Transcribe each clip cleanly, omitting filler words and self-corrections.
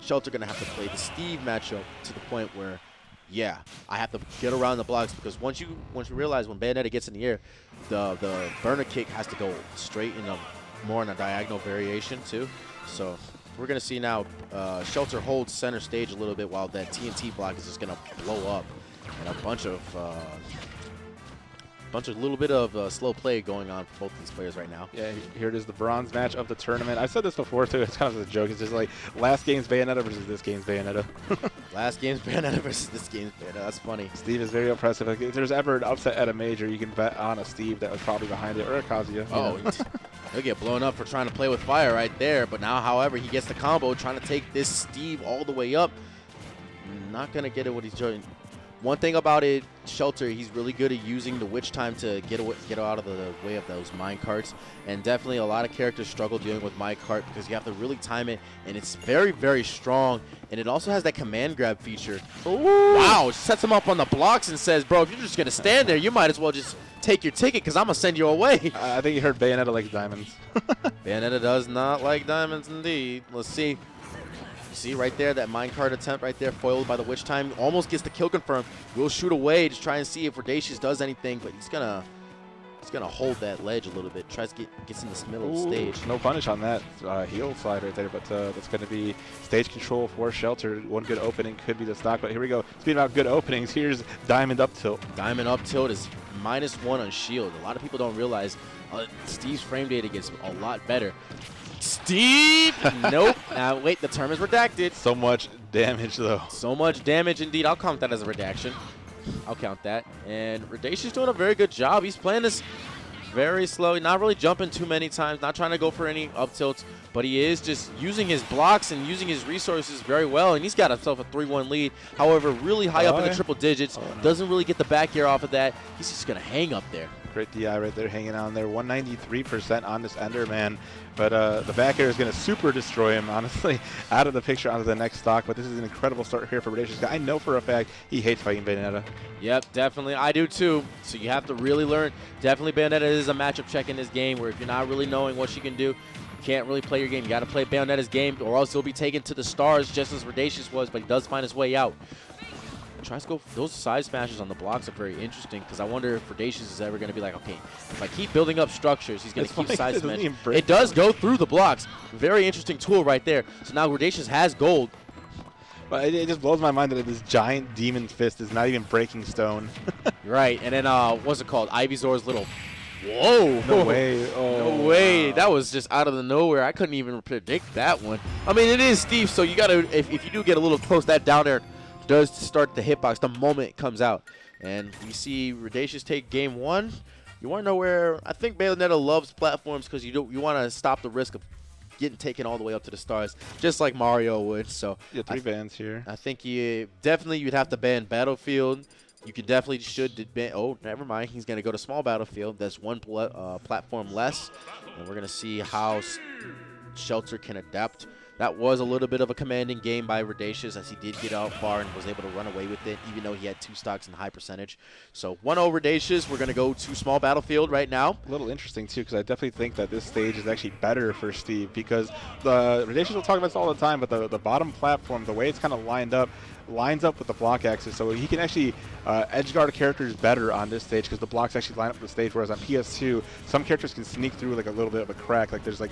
Shelter going to have to play the Steve matchup to the point where, yeah, I have to get around the blocks, because once you realize when Bayonetta gets in the air, the burner kick has to go straight in more in a diagonal variation too. So we're going to see now Shelter holds center stage a little bit while that TNT block is just going to blow up, and a bunch of little bit of slow play going on for both of these players right now. Yeah, here it is, the bronze match of the tournament. I've said this before too. It's kind of a joke. It's just like last game's Bayonetta versus this game's Bayonetta. Last game's Bayonetta versus this game's Bayonetta. That's funny. Steve is very impressive. Like, if there's ever an upset at a major, you can bet on a Steve that was probably behind it, or a Kazuya. Oh, he'll get blown up for trying to play with fire right there. But now, however, he gets the combo, trying to take this Steve all the way up. Not going to get it what he's doing. One thing about it, Shelter, he's really good at using the witch time to get out of the way of those mine carts. And definitely a lot of characters struggle dealing with mine cart because you have to really time it. And it's very, very strong. And it also has that command grab feature. Ooh. Wow, sets him up on the blocks and says, bro, if you're just going to stand there, you might as well just take your ticket because I'm going to send you away. I think you heard Bayonetta likes diamonds. Bayonetta does not like diamonds indeed. Let's see. See right there, that minecart attempt right there, foiled by the witch time. Almost gets the kill confirmed. We'll shoot away to try and see if Redacious does anything, but he's gonna hold that ledge a little bit. Tries to gets in this middle of the stage. No punish on that heel slide right there, but that's going to be stage control for Shelter. One good opening could be the stock, but here we go. Speaking about good openings, here's Diamond up tilt. Diamond up tilt is -1 on shield. A lot of people don't realize Steve's frame data gets a lot better. Steve! Nope. Wait, the term is redacted. So much damage, though. So much damage, indeed. I'll count that as a redaction. I'll count that. And Redacious doing a very good job. He's playing this very slowly, not really jumping too many times, not trying to go for any up tilts, but he is just using his blocks and using his resources very well, and he's got himself a 3-1 lead. However, really high up in the triple digits. Doesn't really get the back air off of that. He's just going to hang up there. Great DI right there, hanging on there. 193% on this Ender, man. But the back air is going to super destroy him, honestly, out of the picture onto the next stock. But this is an incredible start here for Redacious. I know for a fact he hates fighting Bayonetta. Yep, definitely. I do too. So you have to really learn. Definitely Bayonetta is a matchup check in this game where if you're not really knowing what she can do, you can't really play your game. You got to play Bayonetta's game or else he'll be taken to the stars just as Redacious was, but he does find his way out. Tries to go. Those side smashes on the blocks are very interesting because I wonder if Redacious is ever going to be like, okay, if I keep building up structures, he's going to keep side smashing. It does go through the blocks. Very interesting tool right there. So now Redacious has gold. But it just blows my mind that this giant demon fist is not even breaking stone. Right, and then what's it called? Ivysaur's little. Whoa! No way! Oh, no way! Wow. That was just out of the nowhere. I couldn't even predict that one. I mean, it is Steve, so you gotta if you do get a little close, that down air does start the hitbox the moment it comes out. And we see Redacious take game 1. You want to know where I think Bayonetta loves platforms because you want to stop the risk of getting taken all the way up to the stars, just like Mario would. So yeah, 3 bans here. I think you'd have to ban Battlefield. You could definitely ban. Oh, never mind. He's going to go to small Battlefield. That's 1 platform less, and we're going to see how Shelter can adapt. That was a little bit of a commanding game by Redacious as he did get out far and was able to run away with it, even though he had 2 stocks and high percentage. So 1-0 Redacious. We're going to go to small Battlefield right now. A little interesting, too, because I definitely think that this stage is actually better for Steve because the Redacious will talk about this all the time, but the bottom platform, the way it's kind of lines up with the block axis, so he can actually edge guard characters better on this stage because the blocks actually line up with the stage, whereas on PS2 some characters can sneak through like a little bit of a crack, like there's like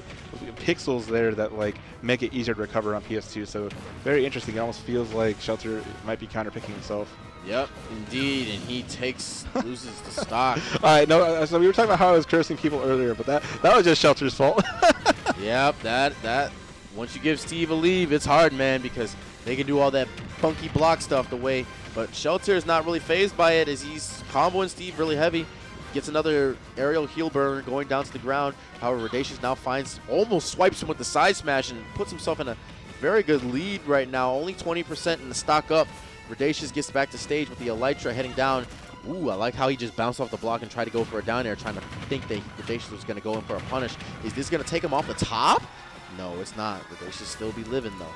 pixels there that like make it easier to recover on PS2. So very interesting. It almost feels like Shelter might be counterpicking himself. Yep, indeed, and he loses the stock. All right, no, so we were talking about how I was cursing people earlier, but that was just Shelter's fault. Yep, that once you give Steve a leave, it's hard, man, because they can do all that funky block stuff the way, but Shelter is not really phased by it as he's comboing Steve really heavy. Gets another aerial heel burner going down to the ground. However, Redacious now almost swipes him with the side smash and puts himself in a very good lead right now. Only 20% in the stock up. Redacious gets back to stage with the Elytra heading down. Ooh, I like how he just bounced off the block and tried to go for a down air, trying to think that Redacious was going to go in for a punish. Is this going to take him off the top? No, it's not. Redacious still be living, though.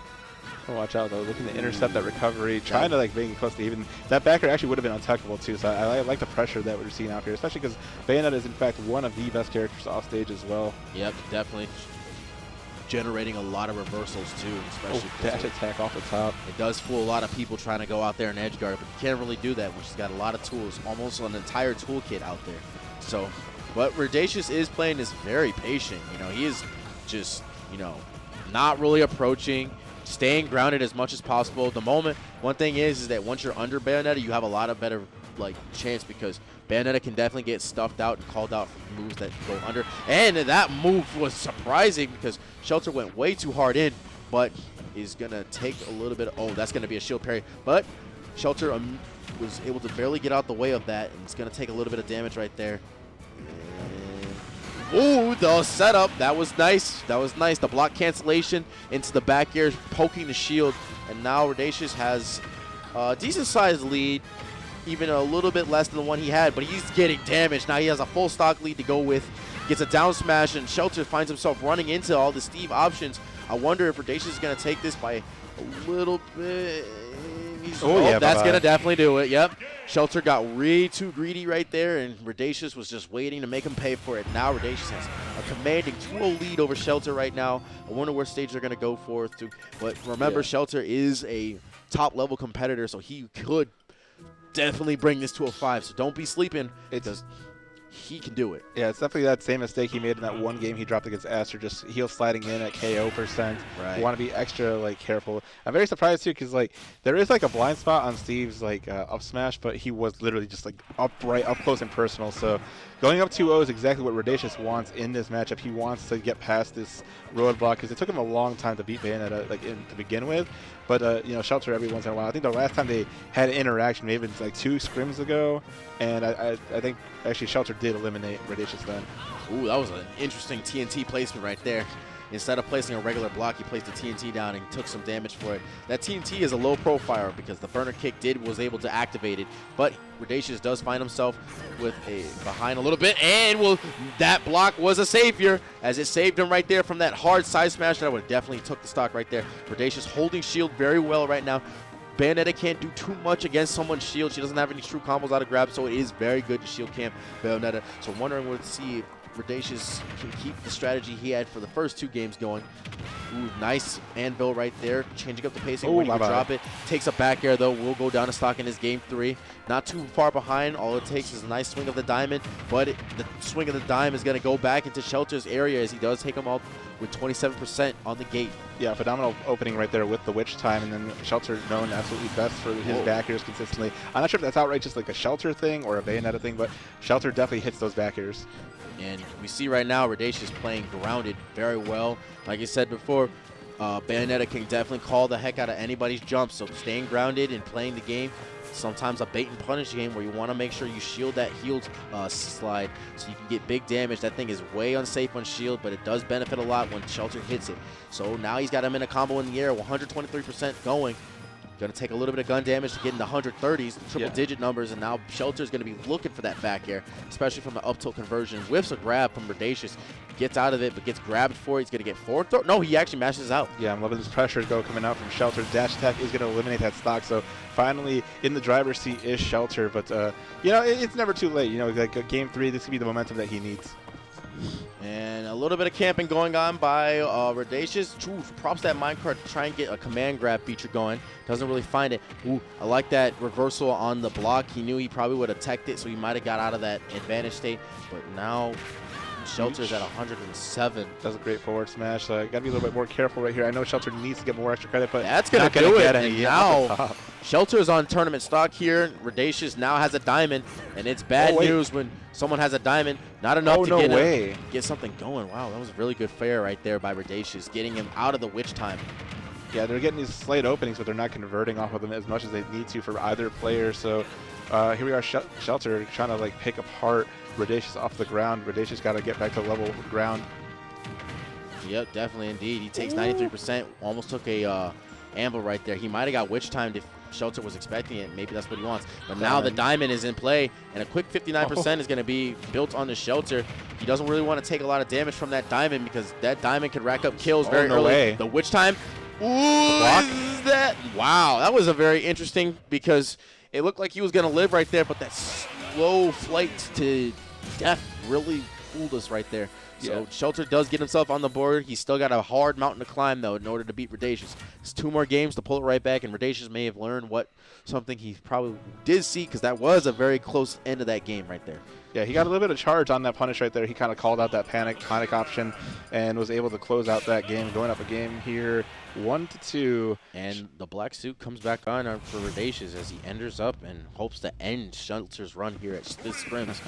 Oh, watch out, though. Looking to intercept that recovery, trying to like being close to even. That backer actually would have been untouchable, too. So I like the pressure that we're seeing out here, especially because Bayonetta is, in fact, one of the best characters off stage as well. Yep, definitely. generating a lot of reversals too, especially dash attack off the top. It does fool a lot of people trying to go out there and edge guard, but you can't really do that when she's got a lot of tools, almost an entire toolkit out there. So, but Redacious is playing this very patient. You know, he is just, you know, not really approaching, staying grounded as much as possible. The moment, one thing is that once you're under Bayonetta, you have a lot of better like chance, because Bayonetta can definitely get stuffed out and called out for moves that go under. And that move was surprising because Shelter went way too hard in, but is going to take a little bit. Oh, that's going to be a shield parry. But Shelter was able to barely get out the way of that, and it's going to take a little bit of damage right there. Ooh, the setup. That was nice. That was nice. The block cancellation into the back air, poking the shield. And now Redacious has a decent-sized lead, even a little bit less than the one he had, but he's getting damaged. Now he has a full stock lead to go with. Gets a down smash, and Shelter finds himself running into all the Steve options. I wonder if Redacious is going to take this by a little bit. Yeah, that's going to definitely do it. Yep. Shelter got way too greedy right there, and Redacious was just waiting to make him pay for it. Now Redacious has a commanding 2-0 lead over Shelter right now. I wonder where stage they're going to go for. But remember, Shelter is a top-level competitor, so he could definitely bring this to a 5. So don't be sleeping. He can do it. Yeah, it's definitely that same mistake he made in that one game he dropped against Aster, just heel sliding in at KO %. Right. You want to be extra like careful. I'm very surprised too, because like there is like a blind spot on Steve's like up smash, but he was literally just like up close and personal. So going up 2-0 is exactly what Redacious wants in this matchup. He wants to get past this roadblock, because it took him a long time to beat Bayonetta to begin with. But you know, Shelter every once in a while. I think the last time they had an interaction, maybe it's like 2 scrims ago, and I think actually Shelter did eliminate Redacious then. Ooh, that was an interesting TNT placement right there. Instead of placing a regular block, he placed the TNT down and took some damage for it. That TNT is a low profile because the burner kick was able to activate it, but Redacious does find himself with a behind a little bit, and that block was a savior, as it saved him right there from that hard side smash that would have definitely took the stock right there. Redacious holding shield very well right now. Bayonetta can't do too much against someone's shield. She doesn't have any true combos out of grab, so it is very good to shield camp Bayonetta. So I'm wondering to see if Redacious can keep the strategy he had for the first 2 games going. Ooh, nice anvil right there, changing up the pacing when he would drop it. Takes a back air though, will go down to stock in his game 3. Not too far behind, all it takes is a nice swing of the diamond, but the swing of the dime is going to go back into Shelter's area, as he does take him up with 27% on the gate. Yeah, phenomenal opening right there with the witch time, and then Shelter known absolutely best for his back airs consistently. I'm not sure if that's outright just like a Shelter thing or a Bayonetta thing, but Shelter definitely hits those back airs. And we see right now Redacious playing grounded very well. Like I said before, Bayonetta can definitely call the heck out of anybody's jump, so staying grounded and playing the game. Sometimes a bait and punish game where you want to make sure you shield that healed slide so you can get big damage. That thing is way unsafe on shield, but it does benefit a lot when Shelter hits it. So now he's got him in a combo in the air, 123% going. Going to take a little bit of gun damage to get in the 130s, triple-digit numbers, and now Shelter's going to be looking for that back air, especially from the up-tilt conversion. Whiffs a grab from Redacious, gets out of it, but gets grabbed for it. He's going to get forward throw. No, he actually mashes out. Yeah, I'm loving this pressure though coming out from Shelter. Dash attack is going to eliminate that stock, so finally in the driver's seat is Shelter. But, you know, it's never too late. You know, like Game 3, this could be the momentum that he needs. And a little bit of camping going on by Redacious. Props that minecart to try and get a command grab feature going. Doesn't really find it. Ooh, I like that reversal on the block. He knew he probably would have teched it, so he might have got out of that advantage state. But now Shelter's at 107. Does a great forward smash. Got to be a little bit more careful right here. I know Shelter needs to get more extra credit, but that's going to do it. And now Shelter's on tournament stock here. Redacious now has a diamond, and it's bad news when someone has a diamond. Not enough to get something going. Wow, that was a really good fair right there by Redacious, getting him out of the witch time. Yeah, they're getting these slight openings, but they're not converting off of them as much as they need to for either player. So here we are, Shelter trying to like pick apart Redacious off the ground. Redacious got to get back to level ground. Yep, definitely indeed. He takes 93%. Almost took a anvil right there. He might have got witch timed if Shelter was expecting it. Maybe that's what he wants. But now the diamond is in play, and a quick 59% is going to be built on the Shelter. He doesn't really want to take a lot of damage from that diamond, because that diamond could rack up kills very early. The witch time. Ooh, is that? Wow, that was a very interesting, because it looked like he was going to live right there, but that slow flight to death really fooled us right there. So Shelter does get himself on the board. He's still got a hard mountain to climb, though, in order to beat Redacious. It's 2 more games to pull it right back, and Redacious may have learned something he probably did see, because that was a very close end of that game right there. Yeah, he got a little bit of charge on that punish right there. He kind of called out that panic option and was able to close out that game, going up a game here 1-2. And the black suit comes back on for Redacious as he enters up and hopes to end Shelter's run here at this Scrims.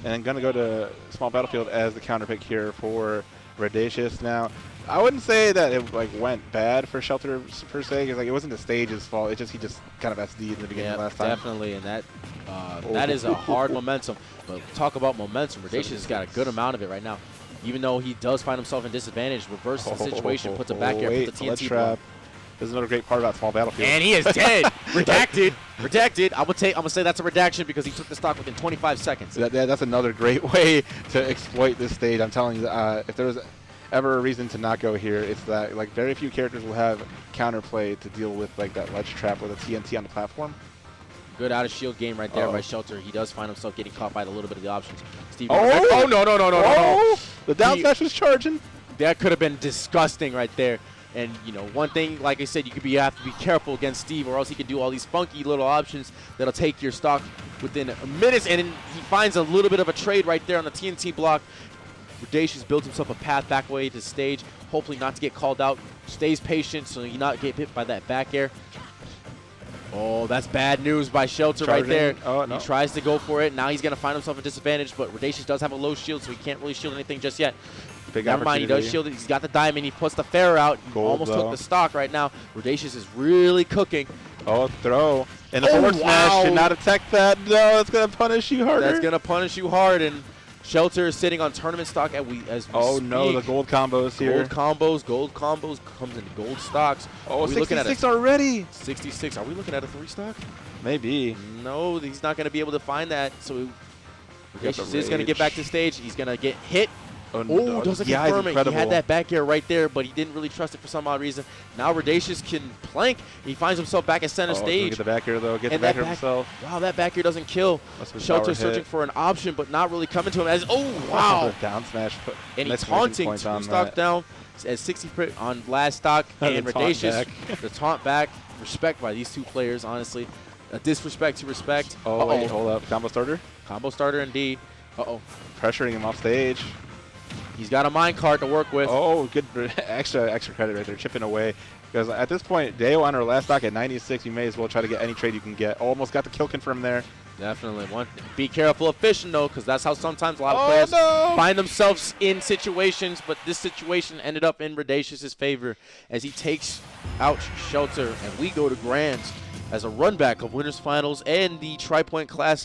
And going to go to small battlefield as the counter pick here for Redacious. Now, I wouldn't say that it went bad for Shelter per se, because it wasn't the stage's fault. He just kind of SD'd in the beginning last time. Definitely, and that is a hard momentum. But talk about momentum. Redacious has got a good amount of it right now. Even though he does find himself in disadvantage, reverses the situation, puts it back here, puts the TNT trap. This is another great part about small battlefield. And he is dead. Redacted. Redacted. I'm gonna say that's a redaction because he took the stock within 25 seconds. That's another great way to exploit this stage. I'm telling you, if there was ever a reason to not go here, it's that very few characters will have counterplay to deal with that ledge trap with a TNT on the platform. Good out of shield game right there by Shelter. He does find himself getting caught by a little bit of the options. Steve, no. The down smash was charging. That could have been disgusting right there. And, one thing, like I said, you have to be careful against Steve, or else he can do all these funky little options that'll take your stock within minutes. And he finds a little bit of a trade right there on the TNT block. Redacious builds himself a path back away to stage, hopefully not to get called out. Stays patient so you not get hit by that back air. Oh, that's bad news by Shelter right there. Oh, no. He tries to go for it. Now he's going to find himself a disadvantage, but Redacious does have a low shield, so he can't really shield anything just yet. Never mind, he does shield it. He's got the diamond. He puts the fair out. Almost took the stock right now. Redacious is really cooking. Oh, throw. And the forward smash should not attack that. No, that's going to punish you harder. That's going to punish you hard, and Shelter is sitting on tournament stock as we speak. No, the gold combos here. Gold combos comes in gold stocks. Oh, 66 already. 66. Are we looking at a 3 stock? Maybe. No, he's not going to be able to find that. So Redacious is going to get back to stage. He's going to get hit. Oh, doesn't confirm it. He had that back air right there, but he didn't really trust it for some odd reason. Now Redacious can plank. He finds himself back at center stage. Get the back air, though. Get the back air himself. Wow, that back air doesn't kill. Shelter searching for an option, but not really coming to him. Wow. Down smash. And he's taunting 2 stock down at 60 on last stock. And Redacious, the taunt back. Respect by these 2 players, honestly. A disrespect to respect. Wait, hold up. Combo starter? Combo starter, indeed. Pressuring him off stage. He's got a minecart to work with. Oh, good extra credit right there, chipping away. Because at this point, Deo on her last stock at 96, you may as well try to get any trade you can get. Almost got the kill confirm there. Definitely. Be careful of fishing, though, because that's how sometimes a lot of players find themselves in situations. But this situation ended up in Redacious's favor as he takes out Shelter, and we go to Grands as a run back of Winners Finals and the Tri-Point Class